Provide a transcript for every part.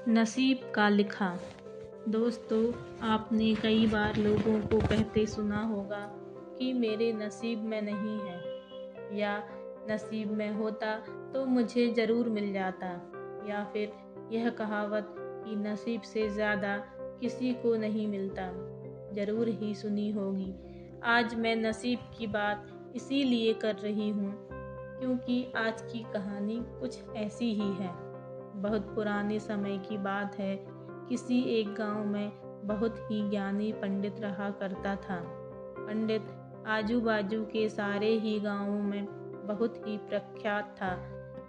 नसीब का लिखा। दोस्तों, आपने कई बार लोगों को कहते सुना होगा कि मेरे नसीब में नहीं है, या नसीब में होता तो मुझे ज़रूर मिल जाता, या फिर यह कहावत कि नसीब से ज़्यादा किसी को नहीं मिलता, ज़रूर ही सुनी होगी। आज मैं नसीब की बात इसीलिए कर रही हूँ क्योंकि आज की कहानी कुछ ऐसी ही है। बहुत पुराने समय की बात है। किसी एक गांव में बहुत ही ज्ञानी पंडित रहा करता था। पंडित आजू बाजू के सारे ही गांवों में बहुत ही प्रख्यात था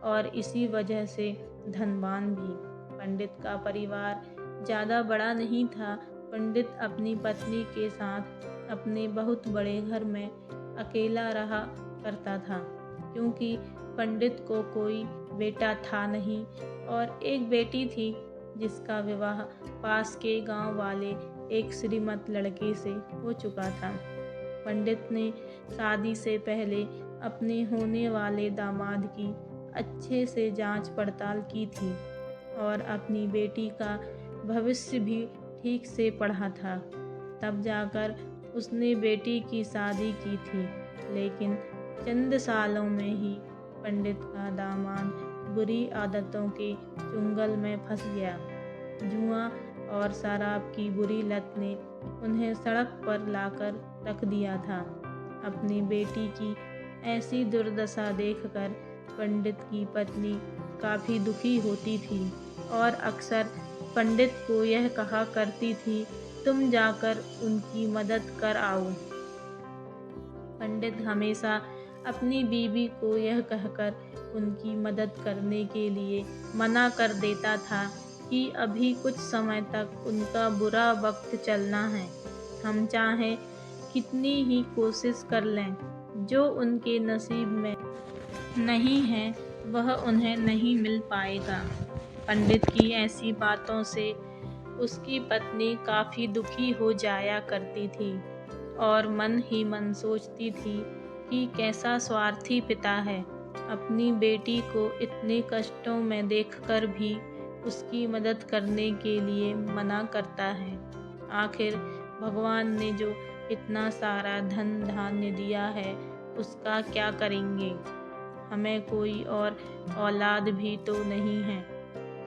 और इसी वजह से धनवान भी। पंडित का परिवार ज़्यादा बड़ा नहीं था। पंडित अपनी पत्नी के साथ अपने बहुत बड़े घर में अकेला रहा करता था, क्योंकि पंडित को कोई बेटा था नहीं और एक बेटी थी जिसका विवाह पास के गांव वाले एक श्रीमंत लड़के से हो चुका था। पंडित ने शादी से पहले अपने होने वाले दामाद की अच्छे से जांच पड़ताल की थी और अपनी बेटी का भविष्य भी ठीक से पढ़ा था। तब जाकर उसने बेटी की शादी की थी, लेकिन चंद सालों में ही पंडित का दामाद बुरी आदतों के चुंगल में फंस गया। जुआ और शराब की बुरी लत ने उन्हें सड़क पर लाकर रख दिया था। अपनी बेटी की ऐसी दुर्दशा देखकर पंडित की पत्नी काफ़ी दुखी होती थी और अक्सर पंडित को यह कहा करती थी, तुम जाकर उनकी मदद कर आओ। पंडित हमेशा अपनी बीवी को यह कहकर उनकी मदद करने के लिए मना कर देता था कि अभी कुछ समय तक उनका बुरा वक्त चलना है। हम चाहे कितनी ही कोशिश कर लें, जो उनके नसीब में नहीं है वह उन्हें नहीं मिल पाएगा। पंडित की ऐसी बातों से उसकी पत्नी काफ़ी दुखी हो जाया करती थी और मन ही मन सोचती थी कि कैसा स्वार्थी पिता है, अपनी बेटी को इतने कष्टों में देखकर भी उसकी मदद करने के लिए मना करता है। आखिर भगवान ने जो इतना सारा धन धान्य दिया है उसका क्या करेंगे? हमें कोई और औलाद भी तो नहीं है,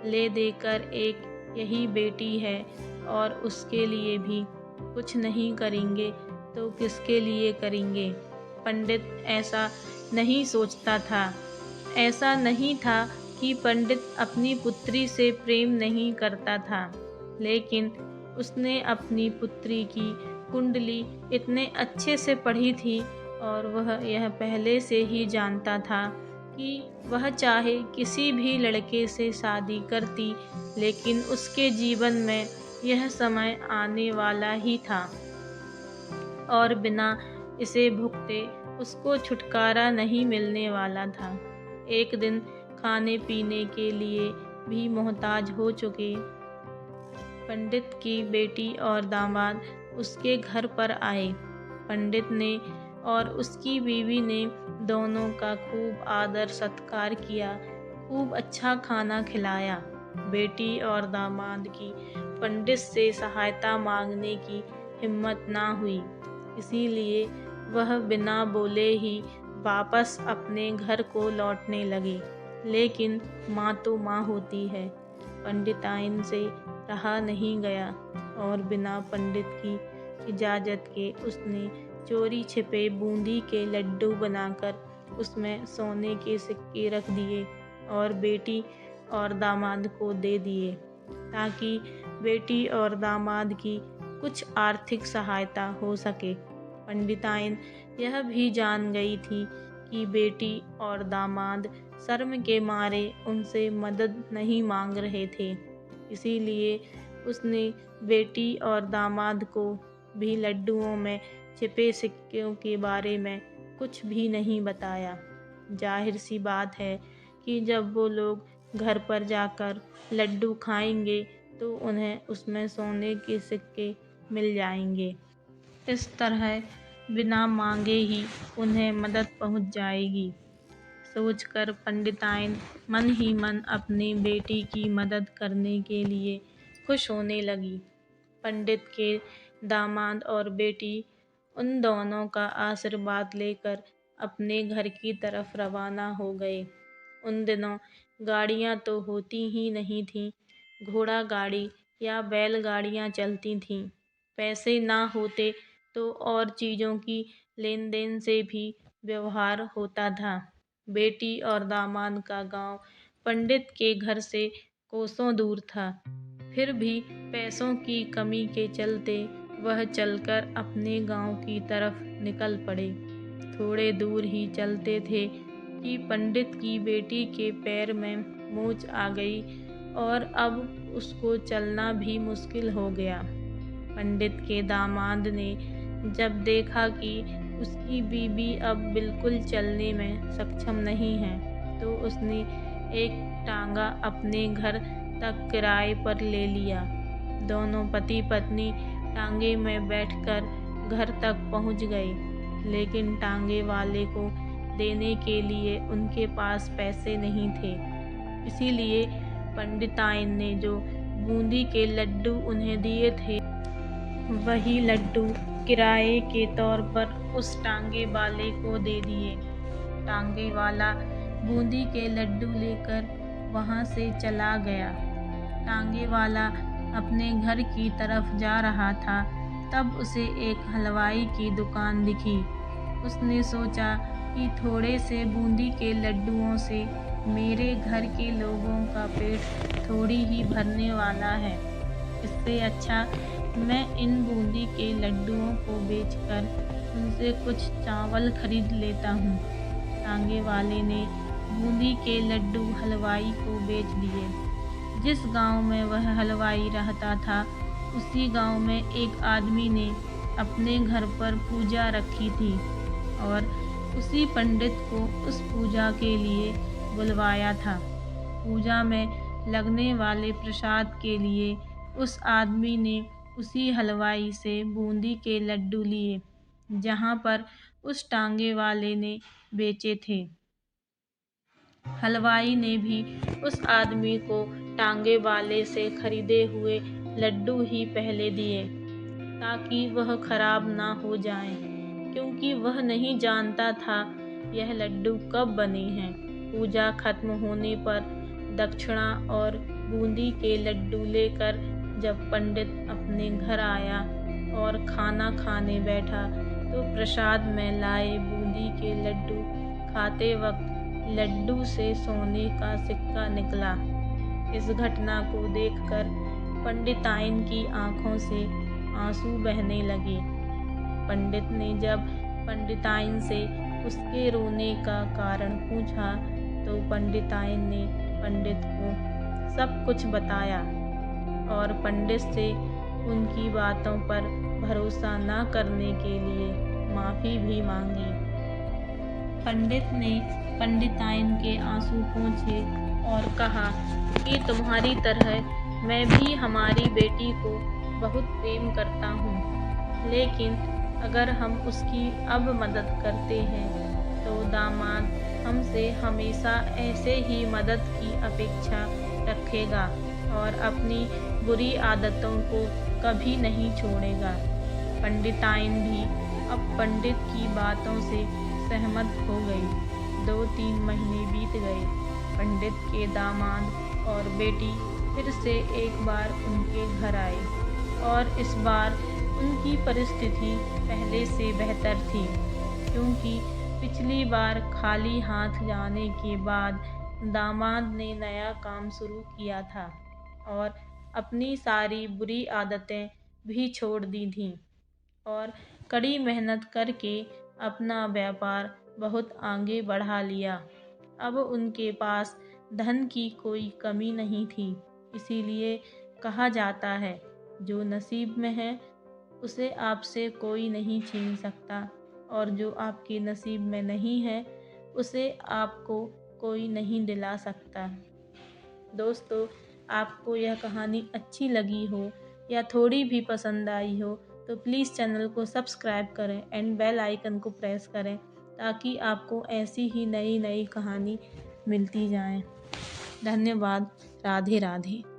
ले देकर एक यही बेटी है और उसके लिए भी कुछ नहीं करेंगे तो किसके लिए करेंगे? पंडित ऐसा नहीं सोचता था। ऐसा नहीं था कि पंडित अपनी पुत्री से प्रेम नहीं करता था, लेकिन उसने अपनी पुत्री की कुंडली इतने अच्छे से पढ़ी थी और वह यह पहले से ही जानता था कि वह चाहे किसी भी लड़के से शादी करती, लेकिन उसके जीवन में यह समय आने वाला ही था और बिना इसे भुगते उसको छुटकारा नहीं मिलने वाला था। एक दिन खाने पीने के लिए भी मोहताज हो चुके पंडित की बेटी और दामाद उसके घर पर आए। पंडित ने और उसकी बीवी ने दोनों का खूब आदर सत्कार किया, खूब अच्छा खाना खिलाया। बेटी और दामाद की पंडित से सहायता मांगने की हिम्मत ना हुई, इसीलिए वह बिना बोले ही वापस अपने घर को लौटने लगे। लेकिन माँ तो माँ होती है। पंडिताइन से रहा नहीं गया और बिना पंडित की इजाज़त के उसने चोरी छिपे बूंदी के लड्डू बनाकर उसमें सोने के सिक्के रख दिए और बेटी और दामाद को दे दिए, ताकि बेटी और दामाद की कुछ आर्थिक सहायता हो सके। पंडिताइन यह भी जान गई थी कि बेटी और दामाद शर्म के मारे उनसे मदद नहीं मांग रहे थे, इसीलिए उसने बेटी और दामाद को भी लड्डुओं में छिपे सिक्कों के बारे में कुछ भी नहीं बताया। जाहिर सी बात है कि जब वो लोग घर पर जाकर लड्डू खाएंगे तो उन्हें उसमें सोने के सिक्के मिल जाएंगे। इस तरह बिना मांगे ही उन्हें मदद पहुंच जाएगी। सोचकर पंडिताइन मन ही मन अपनी बेटी की मदद करने के लिए खुश होने लगी। पंडित के दामाद और बेटी उन दोनों का आशीर्वाद लेकर अपने घर की तरफ रवाना हो गए। उन दिनों गाड़ियाँ तो होती ही नहीं थीं, घोड़ा गाड़ी या बैलगाड़ियाँ चलती थीं। पैसे ना होते तो और चीज़ों की लेन देन से भी व्यवहार होता था। बेटी और दामाद का गांव पंडित के घर से कोसों दूर था। फिर भी पैसों की कमी के चलते वह चलकर अपने गांव की तरफ निकल पड़े। थोड़े दूर ही चलते थे कि पंडित की बेटी के पैर में मोच आ गई और अब उसको चलना भी मुश्किल हो गया। पंडित के दामाद ने जब देखा कि उसकी बीवी अब बिल्कुल चलने में सक्षम नहीं है, तो उसने एक टांगा अपने घर तक किराए पर ले लिया। दोनों पति पत्नी टांगे में बैठकर घर तक पहुंच गए, लेकिन टांगे वाले को देने के लिए उनके पास पैसे नहीं थे। इसीलिए पंडिताइन ने जो बूंदी के लड्डू उन्हें दिए थे, वही लड्डू किराए के तौर पर उस टांगे वाले को दे दिए। टांगे वाला बूंदी के लड्डू लेकर वहां से चला गया। टांगे वाला अपने घर की तरफ जा रहा था, तब उसे एक हलवाई की दुकान दिखी। उसने सोचा कि थोड़े से बूंदी के लड्डुओं से मेरे घर के लोगों का पेट थोड़ी ही भरने वाला है। इससे अच्छा मैं इन बूंदी के लड्डुओं को बेचकर उनसे कुछ चावल खरीद लेता हूँ। टांगे वाले ने बूंदी के लड्डू हलवाई को बेच दिए। जिस गांव में वह हलवाई रहता था, उसी गांव में एक आदमी ने अपने घर पर पूजा रखी थी और उसी पंडित को उस पूजा के लिए बुलवाया था। पूजा में लगने वाले प्रसाद के लिए उस आदमी ने उसी हलवाई से बूंदी के लड्डू लिए, जहां पर उस टांगे वाले ने बेचे थे। हलवाई ने भी उस आदमी को टांगे वाले से खरीदे हुए लड्डू ही पहले दिए, ताकि वह खराब ना हो जाएं, क्योंकि वह नहीं जानता था यह लड्डू कब बने हैं। पूजा खत्म होने पर दक्षिणा और बूंदी के लड्डू लेकर जब पंडित अपने घर आया और खाना खाने बैठा, तो प्रसाद में लाए बूंदी के लड्डू खाते वक्त लड्डू से सोने का सिक्का निकला। इस घटना को देखकर पंडिताइन की आंखों से आंसू बहने लगे। पंडित ने जब पंडिताइन से उसके रोने का कारण पूछा, तो पंडिताइन ने पंडित को सब कुछ बताया और पंडित से उनकी बातों पर भरोसा न करने के लिए माफ़ी भी मांगी। पंडित ने पंडिताइन के आंसू पोंछे और कहा कि तुम्हारी तरह मैं भी हमारी बेटी को बहुत प्रेम करता हूँ, लेकिन अगर हम उसकी अब मदद करते हैं तो दामाद हमसे हमेशा ऐसे ही मदद की अपेक्षा रखेगा और अपनी बुरी आदतों को कभी नहीं छोड़ेगा। पंडिताइन भी अब पंडित की बातों से सहमत हो गई। 2-3 महीने बीत गए। पंडित के दामाद और बेटी फिर से एक बार उनके घर आए और इस बार उनकी परिस्थिति पहले से बेहतर थी, क्योंकि पिछली बार खाली हाथ जाने के बाद दामाद ने नया काम शुरू किया था और अपनी सारी बुरी आदतें भी छोड़ दी थीं और कड़ी मेहनत करके अपना व्यापार बहुत आगे बढ़ा लिया। अब उनके पास धन की कोई कमी नहीं थी। इसीलिए कहा जाता है, जो नसीब में है उसे आपसे कोई नहीं छीन सकता, और जो आपके नसीब में नहीं है उसे आपको कोई नहीं दिला सकता। दोस्तों, आपको यह कहानी अच्छी लगी हो या थोड़ी भी पसंद आई हो तो प्लीज़ चैनल को सब्सक्राइब करें एंड बेल आइकन को प्रेस करें, ताकि आपको ऐसी ही नई नई कहानी मिलती जाएं। धन्यवाद। राधे राधे।